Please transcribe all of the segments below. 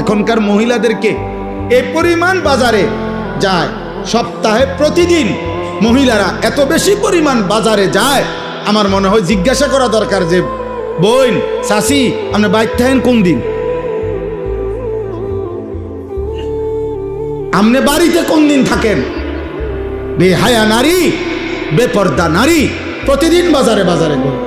এখনকার মহিলাদেরকে এই পরিমাণ বাজারে যায়, সপ্তাহে প্রতিদিন মহিলারা এত বেশি পরিমাণ বাজারে যায়, আমার মনে হয় জিজ্ঞাসা করা দরকার যে বোন চাচি আপনি বাইর থাকেন কোন দিন, আপনি বাড়িতে কোন দিন থাকেন? বেহায়া নারী, বেপর্দা নারী প্রতিদিন বাজারে বাজারে করে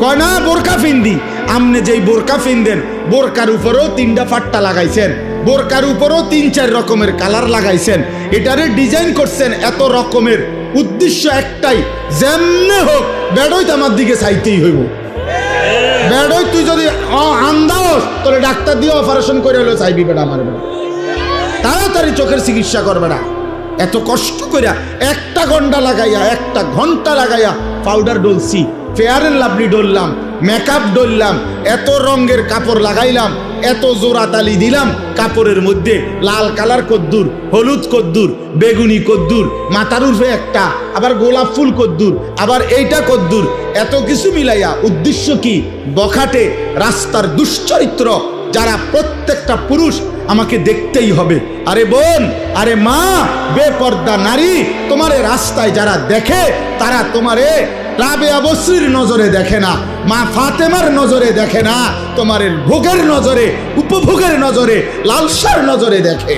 কয় না বোরকা ফিন্দি। আপনি যেই বোরকা ফিনদেন বোরকার উপরেও 3টা ফাট্টা লাগাইছেন, বোরকার উপরেও 3-4 রকমের কালার লাগাইছেন, এটারে ডিজাইন করছেন এত রকমের, উদ্দেশ্য একটাই, যেমনে হোক বেড়ই তো আমার দিকে চাইতেই হইব। বেড়ই তুই যদি আন্দাজ তোরে ডাক্তার দিয়ে অপারেশন করে হলেও চাইবি বেড়া আমার বেড়া, তাড়াতাড়ি চোখের চিকিৎসা করবে না। এত কষ্ট করে 1 ঘন্টা লাগাইয়া পাউডার ডলছি, ফেয়ার এন্ড লাভলি ডললাম, মেকআপ ডললাম, এত রঙের কাপড় লাগাইলাম, এত জোড়া তালি দিলাম কাপড়ের মধ্যে, লাল কালার কদ্দুর, হলুদ কদ্দুর, বেগুনি কদ্দুর, মাথার উর্ফে একটা, আবার গোলাপ ফুল কদ্দুর, আবার এইটা কদ্দুর, এত কিছু মিলাইয়া উদ্দেশ্য কি? বখাটে রাস্তার দুশ্চরিত্র যারা প্রত্যেকটা পুরুষ আমাকে দেখতেই হবে। আরে বোন, আরে মা, বেপর্দা নারী, তোমারে রাস্তায় যারা দেখে তারা তোমারে রাবেয়া বসরির নজরে দেখে না, মা ফাতেমার নজরে দেখে না, তোমার ভোগের নজরে, উপভোগের নজরে, লালসার নজরে দেখে।